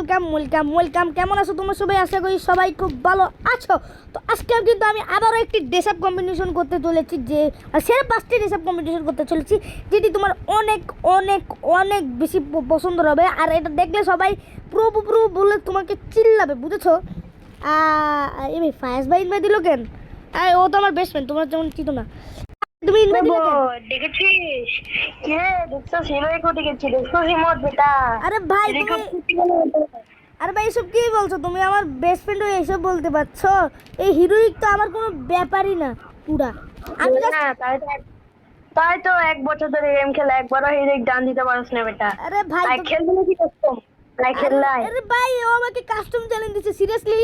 Welcome welcome welcome. কেমন আছো তোমরা সবাই? আশা করি সবাই খুব ভালো আছো। তো আজকে কিন্তু আমি আবারও একটি ড্রেস আপ কম্পিটিশন করতে চলেছি, যে সেরা 5টি ড্রেস আপ কম্পিটিশন করতে চলেছি, যেটি তোমার অনেক অনেক অনেক বেশি পছন্দ হবে। আর এটা দেখলে সবাই প্রভু প্রভু বলে তোমাকে চিল্লাবে, বুঝেছো? এই ভাই ফায়াজ ভাই ইনভাইট দিল কেন? ও তো আমার বেস্ট ফ্রেন্ড, তোমরা যেমন চিনো না। তুমি ইনভাইট দিলে কেন? দেখেছিস কে দেখছিস হিরোইকো দেখেছি দেখছিস হিমত বেটা আরে ভাই হিরোইকো তুমি, আরে ভাই এসব কি বলছো তুমি? আমার বেস্ট ফ্রেন্ড হয়ে এসব বলতে পারছো? এই হিরোইক তো আমার কোনো ব্যাপারই না পুরা। আমি just- না তাই তো 1 বছর ধরে গেম খেলা একবারও হিরোইক ডান দিতে পারছ না বেটা আরে ভাই তাই খেলবি নাকি কাস্টম তাই খেললাই আরে ভাই ও আমাকে কাস্টম চ্যালেঞ্জ দিচ্ছে, সিরিয়াসলি?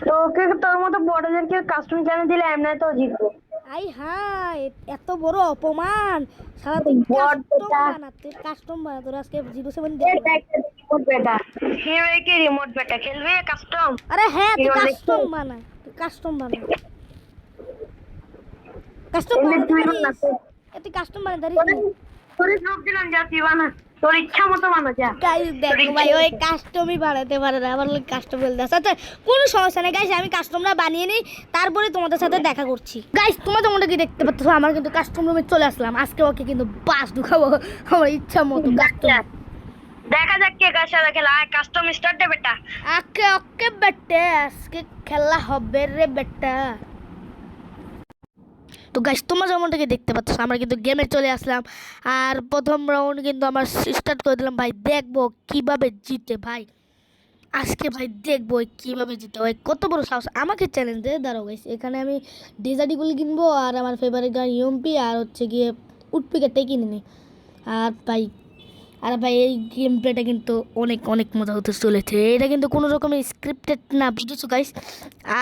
তোকে তোর মতো বড়দেরকে কাস্টম চ্যালেঞ্জ দিলে এমনি তো জিতবো আই হাই, এত বড় অপমান! সারা তুই বড় কাস্টম বেটা বানা, তুই কাস্টম বানা, তোর আজকে 07 এই দেখো। দেখ রিমোট বেটা হিরোইকে রিমোট বেটা খেলবি কাস্টম আরে হ্যাঁ, তুই হিরো কাস্টম দেখছিস? বানা, তুই কাস্টম বানা, কাস্টম এমনি বানাতে তুই পারিস? না তুই কাস্টম বানাতে পারিস? তোরে সব দিলাম যা তুই বানা তোর ইচ্ছা মতো বানা যা গাইস দেখো ভাই, ওই কাস্টমই বানাতে পারে না, আবার কাস্টম বলতে আসে। আচ্ছা কোনো সমস্যা নেই গাইস, আমি কাস্টমটা বানিয়ে নিই, তারপরে তোমাদের সাথে দেখা করছি। গাইস তোমরা তোমরা কি দেখতে পাচ্ছ, আমার কিন্তু কাস্টম রুমে চলে আসলাম। আজকে ওকে কিন্তু বাস ঢুকাবো আমার ইচ্ছা মতো কাস্টম। দেখা যাক কে কার সাথে খেলা কাস্টম স্টার্ট দে বেটা ওকে ওকে বেটে, আজকে খেলা হবে রে বেটা। তো গাইস তোমরা যেমনটাকে দেখতে পাচ্ছ, আমরা কিন্তু গেমে চলে আসলাম। আর প্রথম রাউন্ড কিন্তু আমরা স্টার্ট করে দিলাম। ভাই দেখবো কিভাবে জিতে ভাই, আজকে ভাই দেখবো কিভাবে জিতে হয়, কত বড় সাহস আমাকে চ্যালেঞ্জ দেয়। দাঁড়াও গাইস, এখানে আমি ডেজার্টিগুলো কিনবো, আর আমার ফেভারিট গান ইউএমপি, আর হচ্ছে গিয়ে উডপিকারটাই কিনে নিই। আর ভাই এই গেম প্লেটা কিন্তু অনেক অনেক মজা হতে চলেছে। এটা কিন্তু কোনো রকমের স্ক্রিপ্টেড না, বুঝেছো গাইস?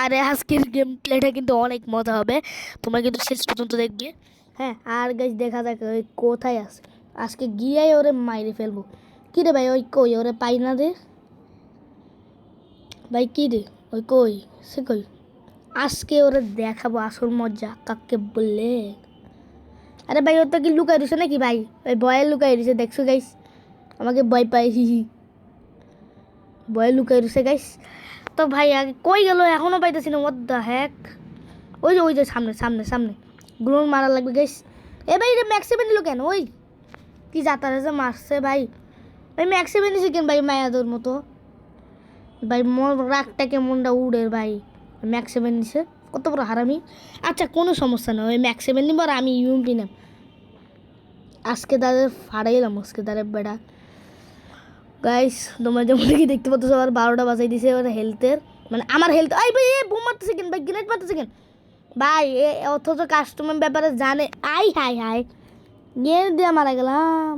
আর আজকের গেম প্লেটা কিন্তু অনেক মজা হবে, তোমরা কিন্তু শেষ পর্যন্ত দেখবে। হ্যাঁ, আর গাইস দেখা যাক ওই কোথায় আছে। আজকে গিয়েই ওরে মাইরে ফেলবো। কী রে ভাই, ওই কই ওরে পাই না রে ভাই, কী রে ওই কই, সে কই? আজকে ওরে দেখাবো আসল মজা কাকে বললে। আরে ভাই ও তো কি লুকাই দিছে নাকি ভাই? ওই ভয়ে লুকাই দিছে, দেখছো গাইস? আমাকে ভয় পাই, ভয়ে লুকাই দিছে গাইস। তো ভাই আগে কই গেল, এখনো পাইতেছি না। What the heck! ওই যে সামনে সামনে সামনে গ্লোন মারা লাগবে গাইস। এ ভাই এটা ম্যাক্সিমেন নিল কেন? ওই কি যাতারে যে মারছে ভাই, ওই ম্যাক্সিমেন নিছে কেন ভাই মায়াদোর মতো? ভাই মোর রাগটা কেমনটা উড়ে ভাই, ম্যাক্সিমেন নিছে, কত বড় হারামি। আচ্ছা কোনো সমস্যা না, ওই ম্যাক্সিমেন নিব আর আমি ইউএমপি নেব। আজকে তাদের ফাড়াইলাম, আজকে তাদের বেড়া। গাইস তোমরা যেমন কি দেখতে পাচ্ছ, আবার 12টা বাজাই দিছে এবার হেলথের, মানে আমার হেলথ। এই ভাই এ বোম মারতেছে কেন ভাই, গ্রেনেড মারতেছে কেন ভাই? এ অথচ কাস্টমার ব্যাপারে জানে। আই হাই হাই, গ্রেনেড দিয়ে মারা গেলাম।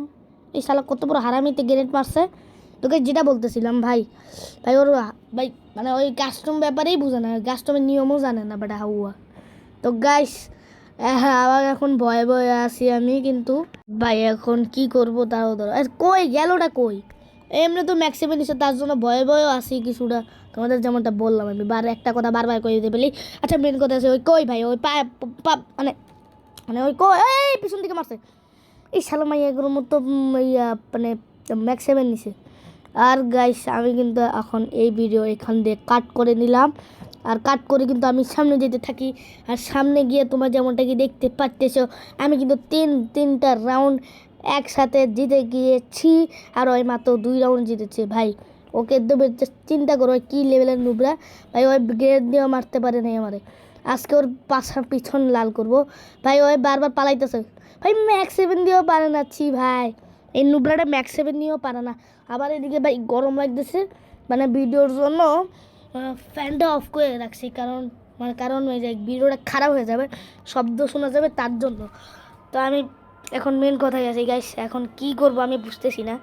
এই শালা কত বড় হারামিতে গ্রেনেড মারছে। তোকে যেটা বলতেছিলাম ভাই, ভাই ওর ভাই মানে ওই কাস্টম ব্যাপারেই বুঝে না, কাস্টমের নিয়মও জানে না বেটা হাউয়া। তো গাইস আবার এখন ভয়ে ভয়ে আছি আমি, কিন্তু ভাই এখন কি করবো তাও ধরো। আর কই গেলোটা কই? এমনি তো ম্যাক্সিমাম নিচ্ছে, তার জন্য ভয়ে ভয়েও আসি কিছুটা। তোমাদের যেমনটা বললাম আমি, একটা কথা বারবার করে দিতে পেলি। আচ্ছা মেন কথা আছে, ওই কই ভাই, ওই মানে মানে ওই কই, এই পিছন দিকে মারছে। এই শালো মাই এগুলোর মতো ইয়া মানে ম্যাক্সিমাম নিছে। আর গাইস আমি কিন্তু এখন এই ভিডিও এখান দিয়ে কাট করে নিলাম, আর কাট করে কিন্তু আমি সামনে যেতে থাকি। আর সামনে গিয়ে তোমরা যেমনটা কি দেখতে পাচ্তেছো, আমি কিন্তু তিনটা রাউন্ড একসাথে জিতে গিয়েছি, আর ওই মাত্র 2 রাউন্ড জিতেছে ভাই। ওকে দেবে, চিন্তা করো কী লেভেলের নুবরা ভাই। ওই গ্রেড দিয়েও মারতে পারে নাই আমারে। আজকে ওর পিছন লাল করবো ভাই। ওই বারবার পালাইতেছে ভাই, ম্যাক্স 7 দিয়েও পারে না। ছি ভাই, এই নুবরাটা ম্যাক্স 7 নিয়েও পারে না। আবার এদিকে ভাই গরম লাগতেছে, মানে ভিডিওর জন্য ফ্যানটা অফ করে রাখছি, কারণ ওই যে ভিডিওটা খারাপ হয়ে যাবে, শব্দ শোনা যাবে তার জন্য। তো আমি এখন মেন কথাই আছি গাইস, এখন কি করব আমি বুঝতেছি না।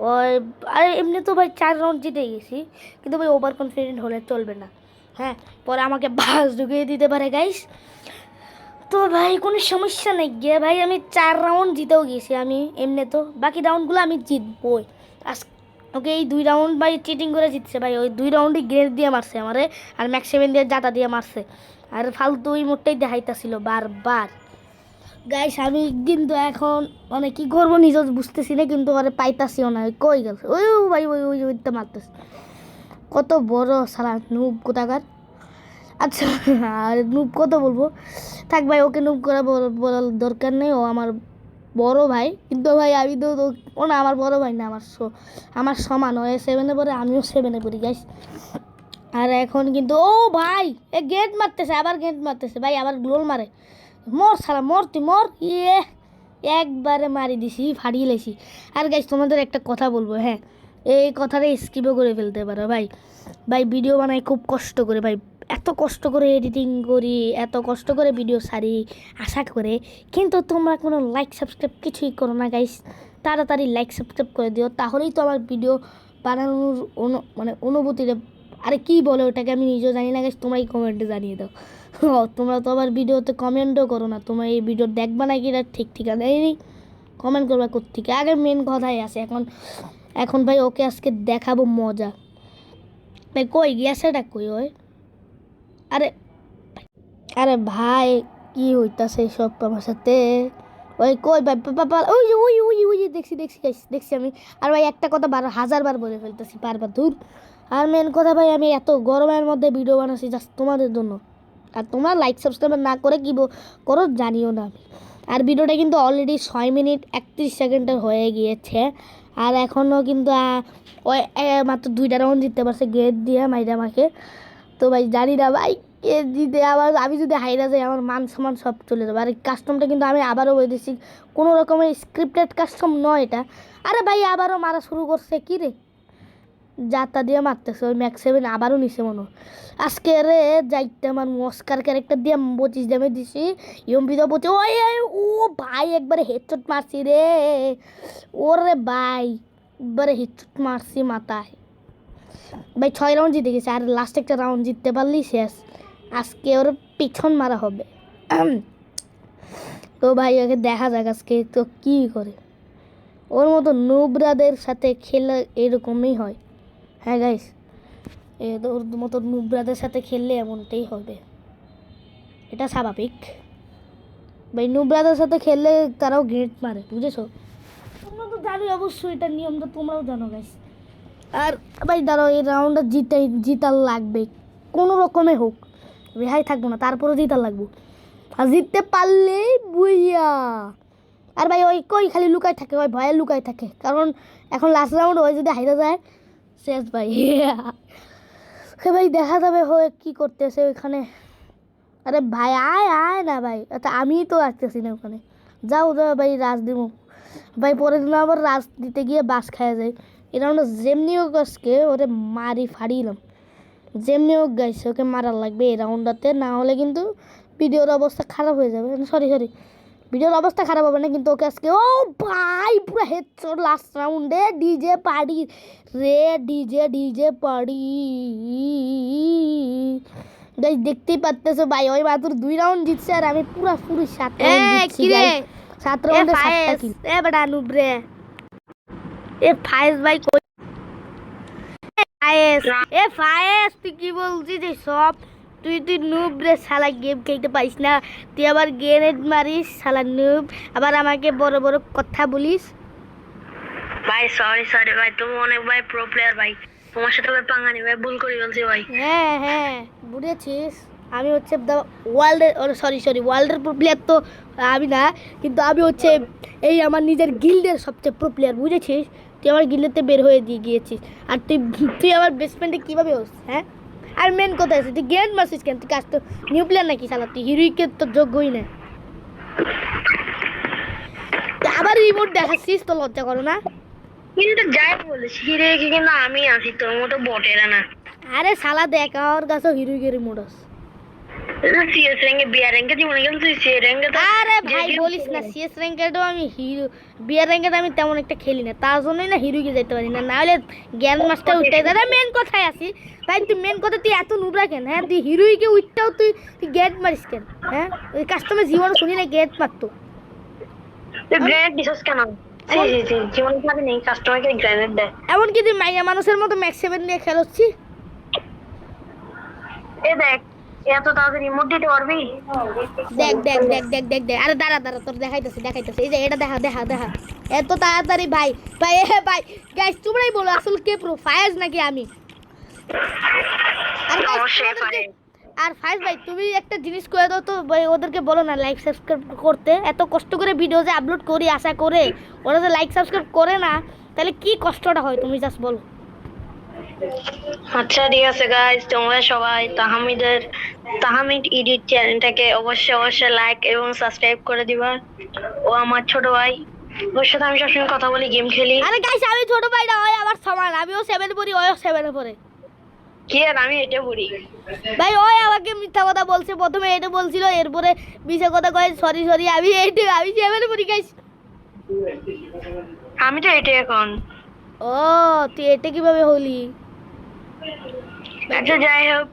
ওই আরে এমনি তো ভাই 4 রাউন্ড জিতে গেছি, কিন্তু ভাই ওভার কনফিডেন্ট হলে চলবে না। হ্যাঁ, পরে আমাকে বাস ঢুকিয়ে দিতে পারে গাইস। তো ভাই কোনো সমস্যা নেই গিয়ে ভাই, আমি 4 রাউন্ড জিতেও গেছি আমি এমনি তো, বাকি রাউন্ডগুলো আমি জিতবই। আজ ওকে এই 2 রাউন্ড ভাই চিটিং করে জিতছে ভাই। ওই 2 রাউন্ডই গ্রেড দিয়ে মারছে আমারে, আর ম্যাক্স 7 দিয়ে জাতা দিয়ে মারছে। আর ফালতু ওই মোটটাই দেখাইতেছিল বারবার। গাইস আমি কিন্তু এখন মানে কি করবো নিজে বুঝতেছি না, কিন্তু আরে পাইতাছিও না। ওই কই গেল? ওই ভাই ওই ওই ওইটা মারতেছে। কত বড় সারা নুব কোথাকার। আচ্ছা আর নুব কত বলবো, থাক ভাই, ওকে নুব করা বলার দরকার নেই। ও আমার বড় ভাই, কিন্তু ভাই আমি তো ও না আমার বড় ভাই না, আমার সমান। ও 7-এ পড়ে, আমিও 7-এ পড়ি গাইস। আর এখন কিন্তু ও ভাই এ গেট মারতেছে, আবার গেট মারতেছে ভাই, আবার গ্লোল মারে। মর সালা মর, তুই মর। ইয়ে একবারে মারি দিছি, ফাড়িয়ে লেছি। আর গাইস তোমাদের একটা কথা বলবো, হ্যাঁ এই কথাটা স্কিপও করে ফেলতে পারো ভাই। ভাই ভিডিও বানাই খুব কষ্ট করে ভাই, এত কষ্ট করে এডিটিং করি, এত কষ্ট করে ভিডিও সারি আশা করে, কিন্তু তোমরা কোনো লাইক সাবস্ক্রাইব কিছুই করো না গাইস। তাড়াতাড়ি লাইক সাবস্ক্রাইব করে দিও, তাহলেই তো আমার ভিডিও বানানোর মানে অনুভূতিটা, আরে কি বলে ওটাকে আমি নিজেও জানি না গাইস, তোমরাই কমেন্টে জানিয়ে দাও। ও তোমরা তো আবার ভিডিওতে কমেন্টও করো না, তোমরা এই ভিডিও দেখবা না কি না ঠিক ঠিকানা নেই, কমেন্ট করবা কোত্থেকে। আগে মেন কথাই আছে এখন। এখন ভাই ওকে আজকে দেখাবো মজা। ভাই কই গিয়েছেটা কই ওই? আরে আরে ভাই কি হইতাছে সব আমার সাথে? ওই কই ভাই বাবা, ওই যে ওই ওই ওই যে দেখছি দেখছি guys, দেখছি আমি। আর ভাই একটা কথা 1000বার বলে ফেলতেছি বারবার দূর। আর মেন কথা ভাই আমি এত গরমের মধ্যে ভিডিও বানাচ্ছি জাস্ট তোমাদের জন্য, আর তোমরা লাইক সাবস্ক্রাইব না করে কি করো জানিও না আমি। আর ভিডিওটা কিন্তু অলরেডি 6 মিনিট 31 সেকেন্ডের হয়ে গিয়েছে। আর এখনও কিন্তু ওই মাত্র 2টা রাউন্ড জিততে পারছে গেট দিয়ে মাইরা আমাকে। তো ভাই জানি না ভাই কে জিতে, আবার আমি যদি হাইরা যাই আমার মান সম্মান সব চলে যাবে। আর এই কাস্টমটা কিন্তু আমি আবারও বলে দিচ্ছি, কোনো রকমের স্ক্রিপ্টেড কাস্টম নয় এটা। আরে ভাই আবারও মারা শুরু করছে, কি রে যাতা দিয়ে মারতেছে। ওই ম্যাক্স 7 আবারও নিছে মনে হয়। আজকে রে যাইতে আমার মস্কার ক্যারেক্টার দিয়ে 25 ড্যামেজ দিছি, ইউএমপি তো বলছে ওই ও ভাই একবারে হেডশট মারছি রে। ওরে ভাই একবারে হেডশট মারছি মাথায়। ভাই 6 রাউন্ড জিতে গেছে, আর লাস্ট একটা রাউন্ড জিততে পারলেই শেষ। আজকে ওর পিছন মারা হবে। তো ভাই ওকে দেখা যাক আজকে তো কী করে। ওর মতো নুবরাদের সাথে খেলে এরকমই হয়। হ্যাঁ গাইস ওর মতো নুবরাদের সাথে খেললে এমনটাই হবে, এটা স্বাভাবিক। ভাই নুবরাদের সাথে খেললে তারাও গেট মারে, বুঝেছো? তোমরা তো জানো অবশ্যই এটা নিয়মটা, তোমরাও জানো গাইস। আর ভাই দাঁড়াও, এই রাউন্ডটা জিতার লাগবে কোনো রকমে হোক, রেহাই থাকবো না, তারপরে জিতার লাগবো। আর জিততে পারলেই বুইয়া। আর ভাই ওই কই খালি লুকাই থাকে, ওই ভয়ে লুকাই থাকে, কারণ এখন লাস্ট রাউন্ড ওই যদি হাইরা যায় শেষ ভাই। ভাই দেখা যাবে হয়ে কী করতেছে ওইখানে। আরে ভাই আয় আয় না ভাই, আচ্ছা আমি তো আসতেছি না ওখানে, যাও যাও ভাই রাজ দিব ভাই, পরের দিন আবার রাজ দিতে গিয়ে বাস খাওয়া যায়। এই রাউন্ডে যেমনি হোক আজকে ওরে মারি ফাড়িলাম, যেমনি হোক গাইছে ওকে মারার লাগবে এই রাউন্ডটাতে, না হলে কিন্তু ভিডিওর অবস্থা খারাপ হয়ে যাবে। সরি ভিডিওর অবস্থা খারাপ হবে না, কিন্তু ওকে আজকে ও ভাই পুরো হেডশট লাস্ট রাউন্ডে। ডিজে পার্টি রে, ডিজে পার্টি গাইস, দেখতেই পারতেছো ভাই ওই মাত্র 2 রাউন্ড জিতছে, আর আমি পুরো 7 রাউন্ড জিতছি গাইস। 7 রাউন্ডে 7টা কিল। এ বেটা নুবরে, এ ফায়েজ ভাই কই? এ ফায়েজ তুই কি বলছিস যে সব? তুই নুব রে শালা, গেম খেলতে পারিস না, তুই আবার গ্রেনেড মারিস শালা নুব, আবার আমাকে বড় বড় কথা বলিস। ভাই সরি ভাই, তুমি অনেক ভাই প্রো প্লেয়ার ভাই, তোমার সাথে ভাই পাঙ্গা নেই ভাই, ভুল করে বলছি ভাই। হ্যাঁ বুঝেছিস, আমি হচ্ছে ওয়ার্ল্ডের প্রো প্লেয়ার তো আমি না, কিন্তু আমি হচ্ছে এই আমার নিজের গিল্ডের সবচেয়ে প্রো প্লেয়ার, বুঝেছিস? তুই আমার গিল্ডেতে বের হয়ে দিয়ে গিয়েছিস, আর তুই আমার বেস্ট ফ্রেন্ডে কীভাবে হোস? হ্যাঁ আর মেন কথা আছে, তুই গ্র্যান্ড মারছিস কেন? তুই কাজ তো নিউ প্লেয়ার নাকি শালা, তুই হিরোইকে তো যোগ্যই না। আবার রিমোট দেখাচ্ছিস, তো লজ্জা করো না? কিন্তু যাই বলিস হিরোকে কিন্তু আমি আছি, তোর মতো বটেরা না। আরে শালা দেখ আমার কাছে হিরোইকে রিমোট আছে। সিএস র্যাঙ্কে বিয়ার র্যাঙ্কে জীবনে গেল, তুই সি র্যাঙ্কে তো আরে ভাই বলিস না, সিএস র্যাঙ্কেও আমি হিরো, বিয়ার র্যাঙ্কেতে আমি তেমন একটা খেলি না, তার জন্যই না হিরোইকে যেতে পারি না, নাহলে গ্র্যান্ড মাস্টার উঠতে যায়। মেন কথায় আসি ভাই, তুই মেন কথা তুই এত নুবরা কেন? হ্যাঁ তুই হিরোইকে উঠতেও তুই গ্যাট মারিস কেন? হ্যাঁ ওই কাস্টমার জীবনে শুনি না গ্যাট মারতো। তুই গ্রেনেড দিছস কেন? জীবনে ভাবে নেই কাস্টমারকে গ্রেনেড দেয়। এমনকি তুই মাইয়া মানুষের মতো ম্যাক্স 7 দিয়ে খেলোচ্ছি। এ দেখ এত তাড়াতাড়ি ইমোট দিতে পারবি? দেখ দেখ দেখ দেখ দেখ দেখ আরে দাঁড়া দাঁড়া তোর দেখাইতেছি দেখাইতেছি এই যে এটা দেখা দেখা দেখা এত তাড়াতাড়ি ভাই ভাই ভাই গাইস তোমরাই বলো আসল কে প্রো ফায়াজ নাকি আমি আর guys, অবশ্যই তোমাদেরকে- ফায়াজ। আর ফায়াজ ভাই তুমি একটা জিনিস করে দাও তো ভাই ওদেরকে বলো না লাইক সাবস্ক্রাইব করতে এত কষ্ট করে ভিডিও যে আপলোড করি আশা করে ওরা যে লাইক সাবস্ক্রাইব করে না তাহলে কি কষ্টটা হয় তুমি জাস্ট বলো আচ্ছা ঠিক আছে গাইস, তোমরা সবাই তাহমিদ এডিট চ্যানেলটাকে অবশ্যই লাইক এবং সাবস্ক্রাইব করে দিবা। ও আমার ছোট ভাই, ওর সাথে আমি সবসময় কথা বলি, গেম খেলি। আরে গাইস আমি ছোট ভাই না হয় আমার সমান আমিও 7 পড়ি ওও 7 পড়ে কি আর আমি এটা বলি। ভাই ওই আমাকে মিথ্যা কথা বলছে প্রথমে এটা বলছিল এরপরে মিথ্যা কথা কয় সরি সরি আমি 7 পড়ি গাইস আমি তো এটা এখন। ও তুই এটা কিভাবে হলি আচ্ছা যাই হোক,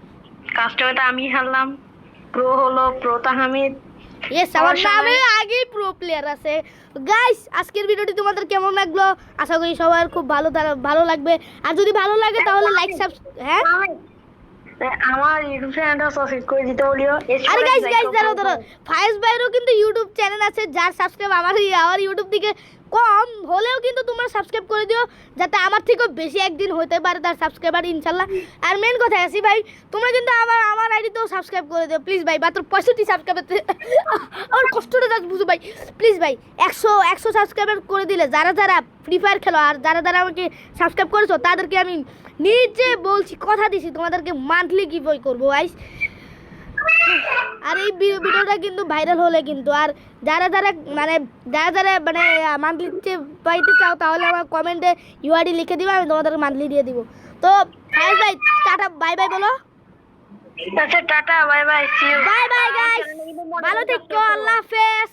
কাজটা তো আমি হারলাম। প্রো হলো প্রো তাহমিদ। ইয়েস আমার আমার নামে সবাই- আগেই প্রো প্লেয়ার আছে গাইস আজকের ভিডিওটি তোমাদের কেমন লাগলো আশা করি সবার খুব ভালো লাগবে আর যদি ভালো লাগে তাহলে লাইক হ্যাঁ আমার ইউটিউব চ্যানেলটা সাবস্ক্রাইব করে দিতে বলিও। আরে গাইস গাইস ধরো ফায়েজ ভাইয়েরও কিন্তু ইউটিউব চ্যানেল আছে যার সাবস্ক্রাইব আমার ইউটিউব থেকে কম হলেও কিন্তু তোমরা সাবস্ক্রাইব করে দিও যাতে আমার থেকেও বেশি একদিন হতে পারে তার সাবস্ক্রাইবার ইনশাল্লাহ আর মেন কথা আসি ভাই তোমরা কিন্তু আমার আইডিতেও সাবস্ক্রাইব করে দিও প্লিজ ভাই মাত্র 65 সাবস্ক্রাইবার আমার কষ্টটা জাস্ট বুঝো ভাই প্লিজ ভাই 100 সাবস্ক্রাইবার করে দিলে যারা যারা ফ্রি ফায়ার খেলো আর যারা যারা আমাকে সাবস্ক্রাইব করেছো তাদেরকে আমি নিজে বলছি কথা দিছি তোমাদেরকে মান্থলি গিভঅ্যাওয়ে করবো গাইস আর এই ভিডিওটা কিন্তু ভাইরাল হলে কিন্তু আর যারা যারা মানে মান্থলি পাইতে চাও তাহলে আমার কমেন্টে ইউআইডি লিখে দিবে আমি তোমাদেরকে মান্থলি দিয়ে দিব তো ফাইজ ভাই টাটা বাই বাই বলো আচ্ছা tata bye bye, see you. Bye bye guys ভালো থেকো আল্লাহ হাফেজ